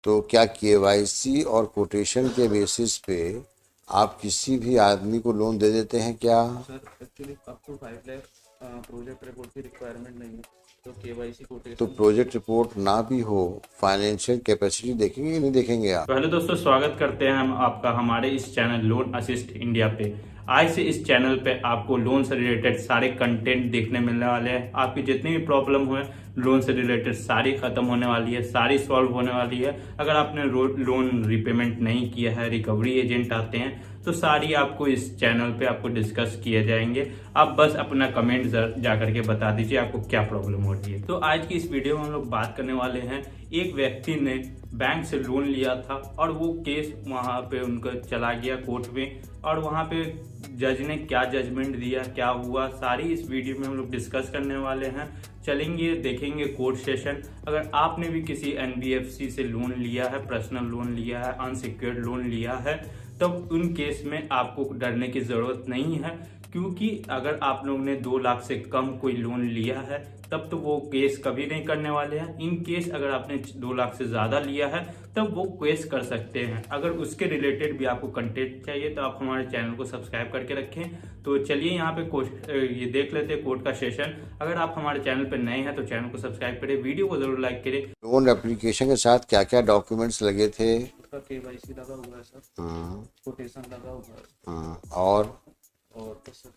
तो क्या केवाईसी और कोटेशन के बेसिस पे आप किसी भी आदमी को लोन दे देते हैं क्या? Sir actually up to 5 lakh project report की रिक्वायरमेंट नहीं है, तो केवाईसी तो कोटेशन। प्रोजेक्ट रिपोर्ट ना भी हो, फाइनेंशियल कैपेसिटी देखेंगे कि नहीं देखेंगे आप? तो हेलो दोस्तों, स्वागत करते हैं हम आपका हमारे इस चैनल लोन असिस्ट इंडिया पे। आज से इस चैनल पे आपको लोन से रिलेटेड सारे कंटेंट देखने मिलने वाले हैं। आपकी जितनी भी प्रॉब्लम हुए लोन से रिलेटेड सारी खत्म होने वाली है, सारी सॉल्व होने वाली है। अगर आपने लोन रिपेमेंट नहीं किया है, रिकवरी एजेंट आते हैं, तो सारी आपको इस चैनल पे आपको डिस्कस किए जाएंगे। आप बस अपना कमेंट जा करके बता दीजिए आपको क्या प्रॉब्लम हो रही है। तो आज की इस वीडियो में हम लोग बात करने वाले हैं, एक व्यक्ति ने बैंक से लोन लिया था और वो केस वहां पे उनका चला गया कोर्ट में, और वहां पे जज ने क्या जजमेंट दिया, क्या हुआ, सारी इस वीडियो में हम लोग डिस्कस करने वाले हैं। चलेंगे, देखेंगे कोर्ट सेशन। अगर आपने भी किसी एनबीएफसी से लोन लिया है, पर्सनल लोन लिया है, अनसिक्योर्ड लोन लिया है, तब उन केस में आपको डरने की जरूरत नहीं है, क्योंकि अगर आप लोगों ने 2 लाख से कम कोई लोन लिया है तब तो वो केस कभी नहीं करने वाले हैं। इन केस अगर आपने 2 लाख से ज्यादा लिया है तब वो केस कर सकते हैं। अगर उसके रिलेटेड भी आपको कंटेंट चाहिए तो आप हमारे चैनल को सब्सक्राइब करके रखें। तो चलिए यहाँ पे ये देख लेते हैं कोर्ट का सेशन। अगर आप हमारे चैनल पर नए हैं तो चैनल को सब्सक्राइब करें, वीडियो को जरूर लाइक करें। लोन एप्लीकेशन के साथ क्या क्या डॉक्यूमेंट्स लगे थे? उसका केवाईसी लगा हुआ है सर, कोटेशन लगा हुआ है और बस सर।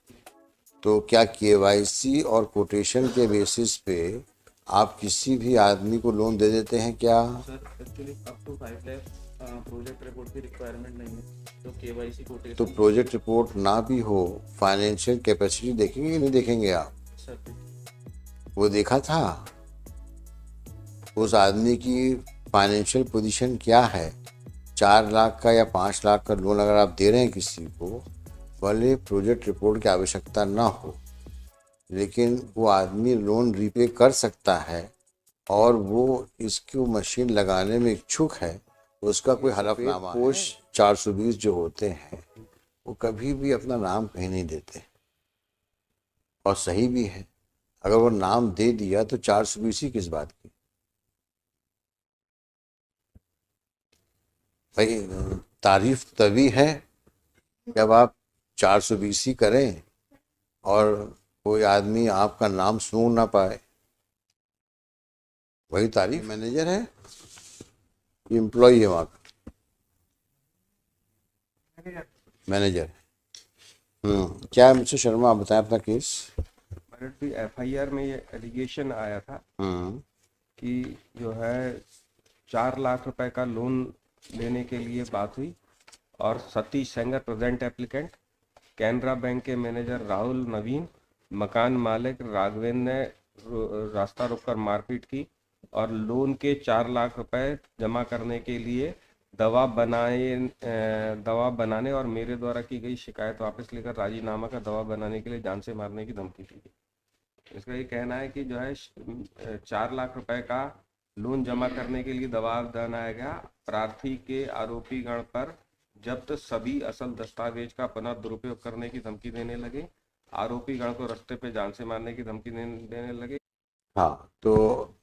तो क्या केवाईसी और कोटेशन के बेसिस पे आप किसी भी आदमी को लोन दे देते हैं क्या? Sir actually up to 5 lakh project report की रिक्वायरमेंट नहीं है, तो केवाईसी तो कोटेशन। प्रोजेक्ट रिपोर्ट ना भी हो, फाइनेंशियल कैपेसिटी देखेंगे कि नहीं देखेंगे आप? सर वो देखा था उस आदमी की फाइनेंशियल पोजीशन क्या है। 4 लाख का या 5 लाख का लोन अगर आप दे रहे हैं किसी को, भले प्रोजेक्ट रिपोर्ट की आवश्यकता ना हो, लेकिन वो आदमी लोन रीपे कर सकता है और वो इसको मशीन लगाने में इच्छुक है, तो उसका कोई हलफनामा है। 420 जो होते हैं वो कभी भी अपना नाम कहीं नहीं देते, और सही भी है। अगर वो नाम दे दिया तो 420 ही किस बात की? भाई, तारीफ तभी है जब आप 420 ही करें और कोई आदमी आपका नाम सुन ना पाए, वही तारीफ। मैनेजर है, एम्प्लॉय है वहाँ का? मैनेजर है। क्या है मिस्टर शर्मा, आप बताएं अपना केस। एफआईआर में ये एलिगेशन आया था हम्म कि जो है 4 लाख रुपए का लोन लेने के लिए बात हुई, और Satish Sengar present applicant, Canara bank के मैनेजर राहुल नवीन, मकान मालिक राघवेंद्र ने रास्ता रोककर मारपीट की, और लोन के 4 लाख रुपए जमा करने के लिए दवा बनाने और मेरे द्वारा की गई शिकायत वापस लेकर राजीनामा का दवा बनाने के लिए जान से मारने की धमकी दी गई। इसका ये कहना है कि जो है 4 लाख रुपए का लोन जमा करने के लिए दबाव बनाया गया। प्रार्थी के आरोपी गण पर जब्त सभी असल दस्तावेज का पुनः दुरुपयोग करने की धमकी देने लगे। आरोपी गण को रास्ते पे जान से मारने की धमकी देने लगे। हाँ, तो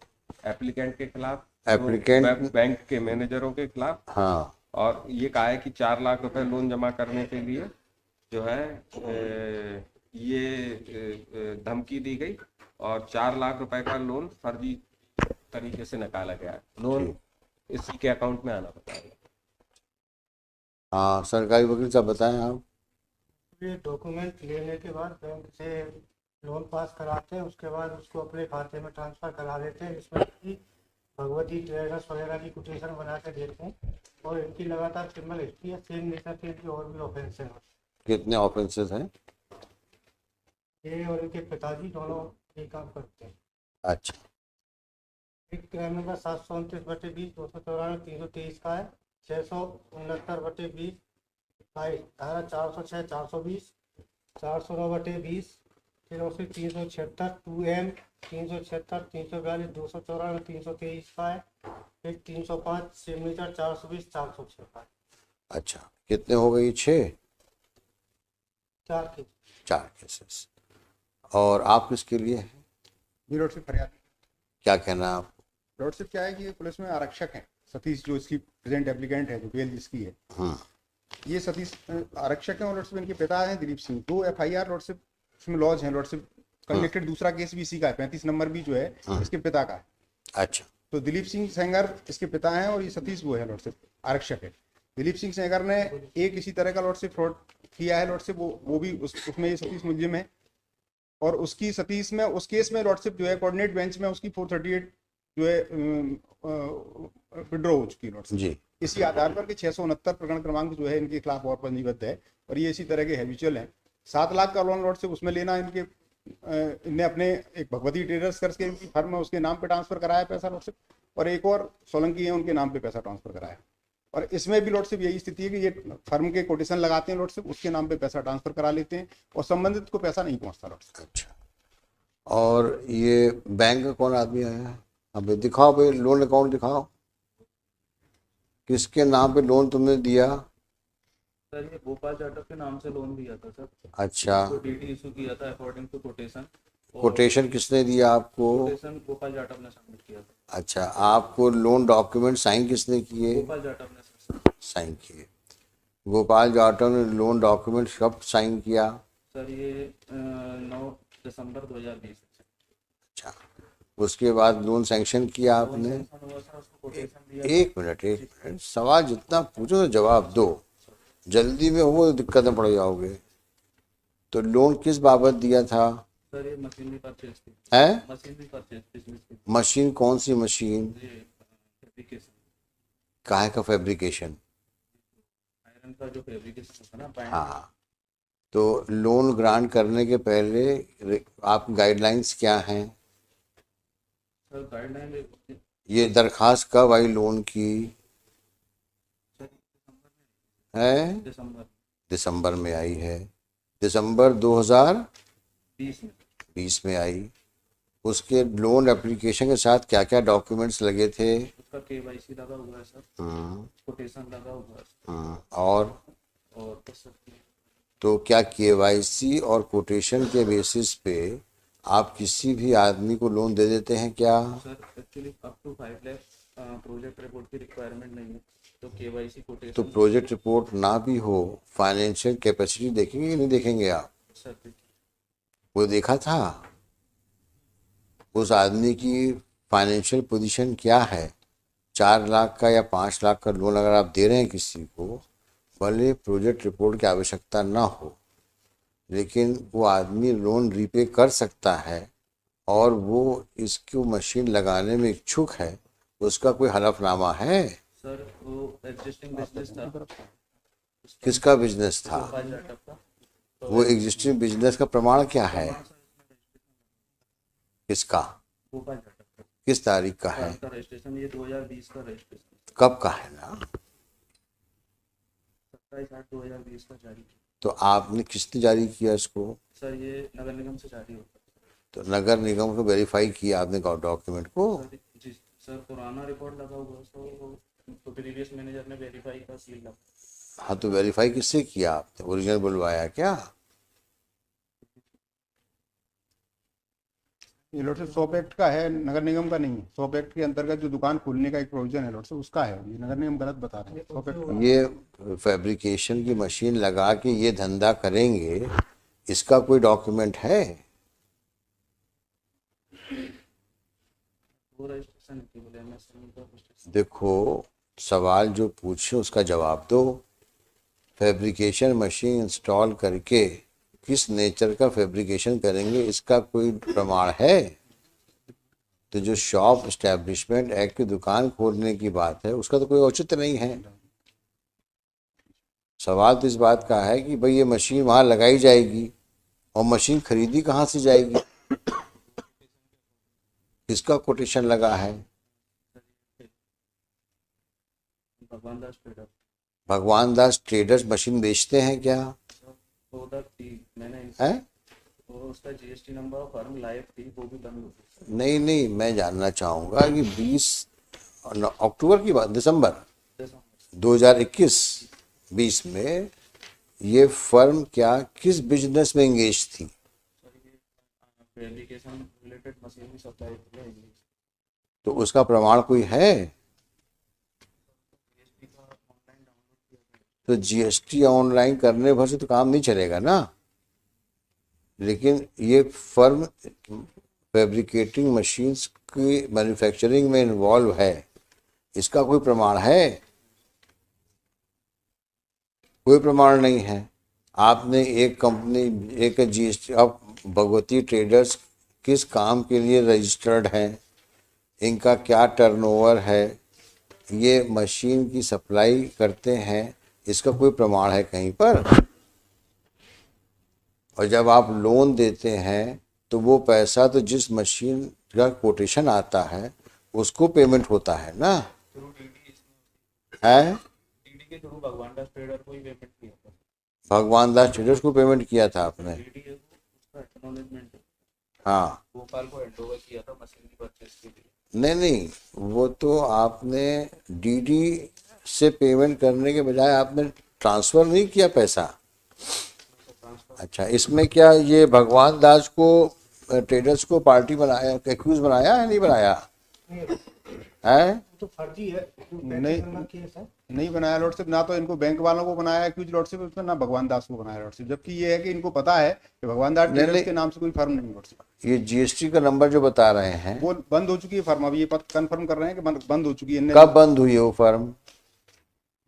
एप्लीकेंट के खिलाफ, बैंक के मैनेजरों के खिलाफ। हाँ, और ये कहा है कि 4 लाख रुपए लोन जमा करने के लिए जो है ये धमकी दी गई, और 4 लाख रुपए का लोन फर्जी तरीके से निकाला गया है। लोन इसी के अकाउंट में आना बताया। हाँ, सरकारी वकील साहब बताएं आप। ये डॉक्यूमेंट लेने के बाद बैंक से लोन पास कराते हैं, उसके बाद उसको अपने खाते में ट्रांसफ़र करा देते हैं, इसमें कि भगवती ट्रेडर्स वगैरह की कोटेशन बना के देते हैं, और इनकी लगातार क्रिमिनल हिस्ट्री है, सेम नेचर के इनके और भी ऑफेंस हैं। कितने ऑफेंसेस हैं? ये और इनके पिताजी दोनों ये काम करते हैं। अच्छा। एक क्राइम नंबर 729/20, 294, 323 का है, 669/20, धारा 406, 420, 409/20, फिर उससे 376 2M, 376, 342, 294, 323 का है, फिर 305 सिग्नेचर, 420, 406 का है। अच्छा, कितने हो गए? 6? 4 केस। 4 केसेस। और आप किसके लिए हैं? जी लॉर्डशिप फरियाद। क्या कहना है आप? लॉर्डशिप क्या है कि पुलिस में आरक्षक हैं, सतीश जो इसकी प्रेजेंट एप्लीकेंट है, जो बेल जिसकी है, हाँ ये सतीश आरक्षक हैं और लॉर्डशिप इनके पिता हैं दिलीप सिंह। 2 FIR लॉर्डशिप इसमें लॉज हैं लॉर्डशिप कंडक्टेड। दूसरा केस भी इसी का है, 35 नंबर भी जो है इसके पिता का है। अच्छा तो दिलीप सिंह सेंगर इसके पिता हैं और ये सतीश वो है लॉर्डशिप आरक्षक है। दिलीप सिंह सेंगर ने एक इसी तरह का लॉर्डशिप फ्रॉड किया है लॉर्डशिप, वो भी उसमें ये सतीश मुलजिम है। और उसकी सतीश में उस केस में लॉर्डशिप जो है कोऑर्डिनेट बेंच में उसकी 438 जो है विड्रॉ हो चुकी है लॉर्डशिप। जी इसी आधार पर कि 669 प्रकरण क्रमांक जो है इनके खिलाफ और पंजीबद्ध है और ये इसी तरह के हैबिचुअल हैं। 7 लाख का लोन लॉर्डशिप उसमें लेना इनके इनने अपने एक भगवती ट्रेडर्स करके इनकी फर्म है उसके नाम पे ट्रांसफर कराया पैसा लॉर्डशिप, और एक और सोलंकी है उनके नाम पे पैसा ट्रांसफर कराया। और इसमें भी लॉर्डशिप यही स्थिति है कि ये फर्म के कोटेशन लगाते हैं लॉर्डशिप, उसके नाम पे पैसा ट्रांसफर करा लेते हैं और संबंधित को पैसा नहीं पहुंचता लॉर्डशिप। अच्छा। और ये बैंक का कौन आदमी आया है? अब दिखाओ भाई, लोन अकाउंट दिखाओ, किसके नाम पे लोन तुमने दिया? सर ये गोपाल जाटव के नाम से लोन दिया था सर। अच्छा, तो डीडी इशू किया था अकॉर्डिंग टू कोटेशन। कोटेशन किसने दिया आपको? कोटेशन गोपाल जाटव ने सबमिट किया था। अच्छा, आपको लोन डॉक्यूमेंट साइन किसने किए? गोपाल जाटव ने सर साइन किए। गोपाल जाटव ने लोन डॉक्यूमेंट कब साइन किया? सर ये 9 दिसंबर 2020। अच्छा, उसके बाद लोन सैंक्शन किया आपने? हुआ सर, उसको कोटेशन दिया। एक मिनट, सवाल जितना पूछो तो जवाब दो, जल्दी में हो दिक्कत में पड़ जाओगे। तो लोन किस बाबत दिया था? सर ये मशीनरी परचेज थी। है? मशीनरी परचेज बिजनेस की। मशीन कौन सी मशीन? ये फैब्रिकेशन, काहे का फैब्रिकेशन? आयरन का जो फैब्रिकेशन होता है ना, पैंट। हाँ, तो लोन ग्रांट करने के पहले आप गाइडलाइंस क्या हैं? सर गाइडलाइन ये दरखास्त कब आई लोन की? है? दिसंबर में आई है। दिसंबर 2020 में आई। उसके लोन एप्लीकेशन के साथ क्या क्या डॉक्यूमेंट्स लगे थे? उसका केवाईसी लगा हुआ है सर, कोटेशन लगा हुआ है और बस सर। तो क्या केवाईसी और कोटेशन के बेसिस पे आप किसी भी आदमी को लोन दे देते हैं क्या? Sir actually up to 5 lakh project report की रिक्वायरमेंट नहीं है, तो केवाईसी तो कोटेशन। प्रोजेक्ट रिपोर्ट ना भी हो, फाइनेंशियल कैपेसिटी देखेंगे कि नहीं देखेंगे आप? सर वो देखा था उस आदमी की फाइनेंशियल पोजीशन क्या है। 4 लाख का या 5 लाख का लोन अगर आप दे रहे हैं किसी को, भले प्रोजेक्ट रिपोर्ट की आवश्यकता ना हो, लेकिन वो आदमी लोन रीपे कर सकता है और वो इसको मशीन लगाने में इच्छुक है, उसका कोई हलफनामा है? सर वो एग्जिस्टिंग बिजनेस था। किसका बिजनेस था? गोपाल जाटव का। वो एग्जिस्टिंग बिजनेस का प्रमाण क्या है? किसका? गोपाल जाटव का। किस तारीख का है? का रजिस्ट्रेशन ये 2020 का रजिस्ट्रेशन। कब का है ना? 27/8/2020 का जारी किया। तो आपने किसने जारी किया इसको? सर ये नगर निगम से जारी होता है। तो नगर निगम को वेरीफाई किया आपने डॉक्यूमेंट को? सर जी सर, पुराना रिकॉर्ड लगा हुआ है, तो प्रीवियस मैनेजर ने वेरीफाई का सील लगा। हाँ, तो वेरीफाई किससे किया आपने? ओरिजिनल बुलवाया क्या? ये लॉर्डशिप सॉप एक्ट का है, नगर निगम का नहीं है। सॉप एक्ट के अंतर्गत जो दुकान खोलने का एक प्रोविजन है लॉर्डशिप, उसका है। ये नगर निगम गलत बता रहे हैं, सॉप एक्ट का। ये फैब्रिकेशन की मशीन लगा के ये धंधा करेंगे, इसका कोई डॉक्यूमेंट है? वो रजिस्ट्रेशन केवल एमएसएमई का रजिस्ट्रेशन। देखो, सवाल जो पूछे उसका जवाब दो। फैब्रिकेशन मशीन इंस्टॉल करके किस नेचर का फैब्रिकेशन करेंगे, इसका कोई प्रमाण है? तो जो शॉप एस्टैब्लिशमेंट एक्ट की दुकान खोलने की बात है, उसका तो कोई औचित्य नहीं है। सवाल तो इस बात का है कि भाई ये मशीन वहाँ लगाई जाएगी और मशीन खरीदी कहाँ से जाएगी? किसका कोटेशन लगा है? भगवान दास ट्रेडर। भगवान दास ट्रेडर्स मशीन बेचते हैं क्या? उधर थी, मैंने है? वो उसका जीएसटी नंबर और फर्म लाइव थी, वो भी बंद हो गई। नहीं, मैं जानना चाहूँगा कि 20 अक्टूबर की बात, दिसंबर 2021-20 में ये फर्म क्या किस बिजनेस में एंगेज थी? Fabrication related machinery supply. तो उसका प्रमाण कोई है? तो जीएसटी ऑनलाइन करने भर से तो काम नहीं चलेगा ना। लेकिन ये फर्म फैब्रिकेटिंग मशीन्स की मैन्युफैक्चरिंग में इन्वॉल्व है, इसका कोई प्रमाण है? कोई प्रमाण नहीं है। आपने एक कंपनी, एक जीएसटी, अब भगवती ट्रेडर्स किस काम के लिए रजिस्टर्ड हैं, इनका क्या टर्नओवर है, ये मशीन की सप्लाई करते हैं, इसका कोई प्रमाण है कहीं पर? और जब आप लोन देते हैं तो वो पैसा तो जिस मशीन का कोटेशन आता है उसको पेमेंट होता है ना, थ्रू डीडी है? डीडी के थ्रू भगवान दास ट्रेडर को ही पेमेंट किया था। भगवान दास ट्रेडर्स को पेमेंट किया था आपने? डीडी है उसका एक्नॉलेजमेंट है। हाँ, गोपाल को हैंड ओवर किया था मशीन की परचेस के लिए। नहीं, वो तो आपने डीडी से पेमेंट करने के बजाय आपने ट्रांसफ़र नहीं किया पैसा। अच्छा, इसमें क्या ये भगवान दास को ट्रेडर्स को पार्टी बनाया, एक्यूज बनाया है, नहीं बनाया है? तो फर्जी है नहीं। केस है। नहीं बनाया लॉर्डशिप, ना तो इनको बैंक वालों को बनाया है क्यूज लॉर्डशिप उसमें, ना भगवान दास को बनाया लॉर्डशिप। जबकि ये है कि इनको पता है कि भगवान दास ट्रेडर्स के नाम से कोई फर्म नहीं लॉर्डशिप। ये जीएसटी का नंबर जो बता रहे हैं वो बंद हो चुकी है फर्म, अभी ये कंफर्म कर रहे हैं कि बंद हो चुकी है। कब बंद हुई है वो फर्म?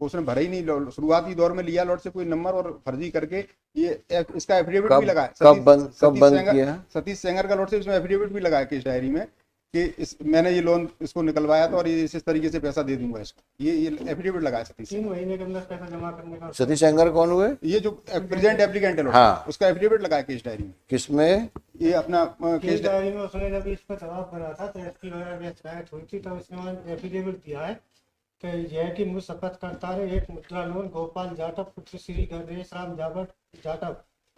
उसने भरा ही नहीं, शुरुआती दौर में लिया लॉर्ड से कोई नंबर और फर्जी करके ये इसका एफिडेविट भी लगाया। कब बंद किया? सतीश सेंगर का लॉर्ड से उसमें एफिडेविट भी लगाया केस डायरी में कि मैंने ये लोन इसको निकलवाया था और ये इस तरीके से पैसा दे दूंगा इसको। ये एफिडेविट लगाया सतीश। 3 महीने के अंदर पैसा जमा करने का। सतीश सेंगर कौन हुए? ये जो प्रेजेंट एप्लीकेंट है हाँ, उसका एफिडेविट लगाया केस डायरी में। किसमें? ये अपना केस डायरी में उसने जब इस पर दबाव बना था तो एसपी वगैरह की शिकायत हुई थी, तो उसने एफिडेविट दिया है कि यह कि मुझ शपथकर्ता ने एक मुद्रा लोन गोपाल जाटव पुत्र श्री गणेश राम जाटव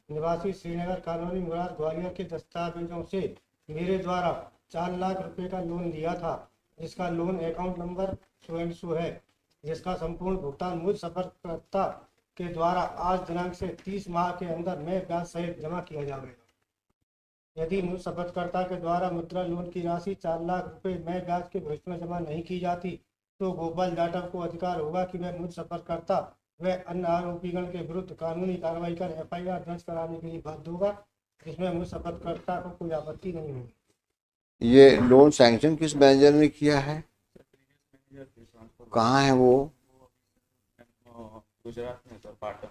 निवासी श्रीनगर कॉलोनी मुराद ग्वालियर के दस्तावेजों से मेरे द्वारा 4 लाख रुपए का लोन लिया था, जिसका लोन अकाउंट नंबर सो है, जिसका संपूर्ण भुगतान मुझ शपथकर्ता के द्वारा आज दिनांक से 30 माह के अंदर में ब्याज सहित जमा किया जाएगा। यदि मुझ शपथकर्ता के द्वारा मुद्रा लोन की राशि 4 लाख रुपए में ब्याज के भविष्य में जमा नहीं की जाती तो गोपाल जाटव को अधिकार होगा कि वह मुझ शपथकर्ता व अन्य आरोपीगण के विरुद्ध कानूनी कार्रवाई कर एफआईआर दर्ज कराने के लिए बाध्य होगा, जिसमें मुझ शपथकर्ता को कोई आपत्ति नहीं होगी। ये लोन सैंक्शन किस मैनेजर ने किया है? कहाँ है वो? गुजरात में सर, पाटन।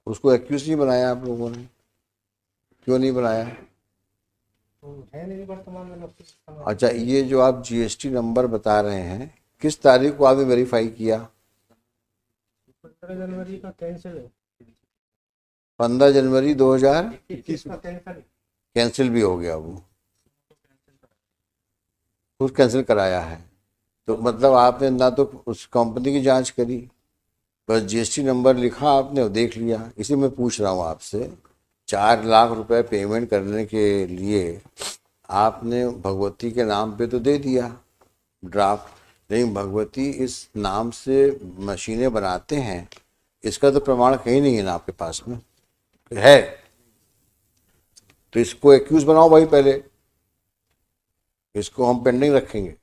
उसको एक्यूज नहीं बनाया आप लोगों ने? क्यों नहीं बनाया? तो है नहीं वर्तमान में। अच्छा, ये जो आप जीएसटी नंबर बता रहे हैं किस तारीख को आपने वेरीफाई किया? 15 जनवरी का कैंसिल है। 15 जनवरी 2021 का कैंसिल। कैंसिल भी हो गया, वो खुद कैंसिल कराया है। तो मतलब आपने ना तो उस कंपनी की जांच करी, बस जीएसटी नंबर लिखा आपने और देख लिया। इसी में पूछ रहा हूँ आपसे, 4 लाख रुपए पेमेंट करने के लिए आपने भगवती के नाम पे तो दे दिया ड्राफ्ट, लेकिन भगवती इस नाम से मशीनें बनाते हैं, इसका तो प्रमाण कहीं नहीं है ना आपके पास में है। तो इसको एक्यूज बनाओ भाई, पहले इसको हम पेंडिंग रखेंगे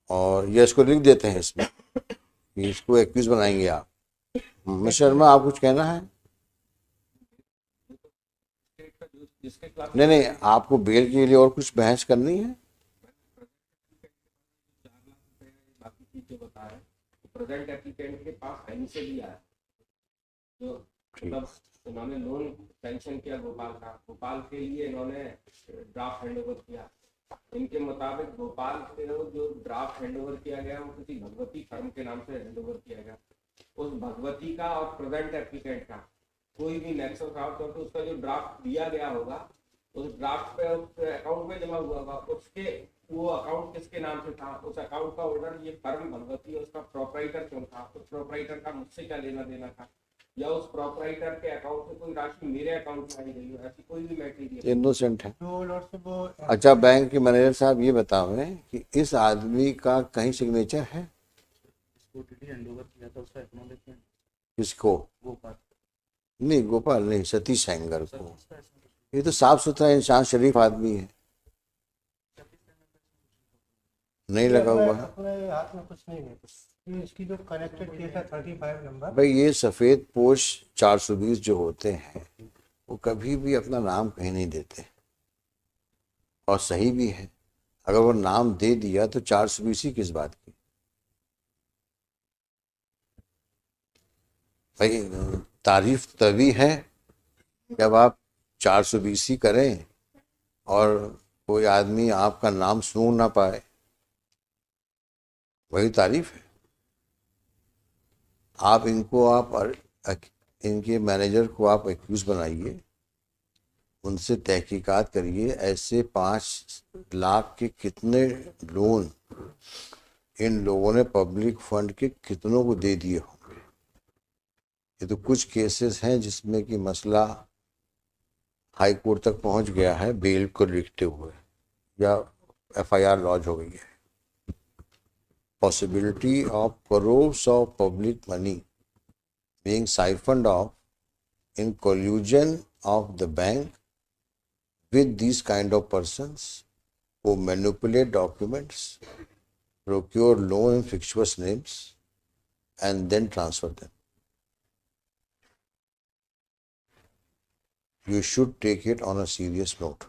और ये इसको लिख देते हैं इसमें कि इसको एक्यूज बनाएंगे आप। मिस्टर शर्मा, आप कुछ कहना है? नहीं, आपको बेल के लिए और कुछ बहस करनी है? प्रेजेंट एप्लीकेंट के पास से भी आया, तो मतलब उन्होंने लोन सैंक्शन किया गोपाल के लिए इन्होंने ड्राफ्ट हैंडओवर किया। इनके मुताबिक गोपाल के जो ड्राफ्ट हैंडओवर किया गया वो किसी भगवती फर्म के नाम से हैंडओवर किया गया। उस भगवती का और प्रेजेंट एप्लीकेंट का कोई भी नेक्सस आउट करके उसका जो ड्राफ्ट दिया गया होगा उस ड्राफ्ट पे उस अकाउंट में जमा हुआ होगा, उसके वो अकाउंट किसके नाम से था, उस अकाउंट का ऑर्डर ये फर्म भगवती है उसका प्रोपराइटर कौन था, उस प्रोपराइटर का मुझसे क्या लेना देना था, या उस प्रोपराइटर के अकाउंट से कोई राशि मेरे अकाउंट में आई गई हो, ऐसी कोई भी मैटेरियल इनोसेंट है। जो लॉर्ड से वो अच्छा, बैंक के मैनेजर साहब ये बताओ कि इस आदमी का कहीं सिग्नेचर है? इसको डीडी हैंड ओवर किया था, उसका एक्नॉलेजमेंट। किसको? गोपाल नहीं, गोपाल नहीं, सतीश सेंगर को। ये तो साफ सुथरा इंसान, शरीफ आदमी है, नहीं लगा हुआ है। अपने हाथ में कुछ नहीं है। ये इसकी जो कनेक्टेड केस है 35 नंबर, भाई ये सफ़ेद पोश 420 जो होते हैं वो कभी भी अपना नाम कहीं नहीं देते, और सही भी है। अगर वो नाम दे दिया तो 420 ही किस बात की। भाई तारीफ तभी है जब आप 420 ही करें और कोई आदमी आपका नाम सुन ना पाए, वही तारीफ है। आप इनके मैनेजर को आप एक्यूज बनाइए, उनसे तहकीकात करिए, ऐसे 5 लाख के कितने लोन इन लोगों ने पब्लिक फंड के कितनों को दे दिए होंगे। ये तो कुछ केसेस हैं जिसमें कि मसला हाई कोर्ट तक पहुंच गया है बेल को लिखते हुए, या FIR लॉन्च हो गई है। Possibility of crores of public money being siphoned off in collusion of the bank with these kind of persons who manipulate documents, procure loan in fictitious names, and then transfer them. You should take it on a serious note.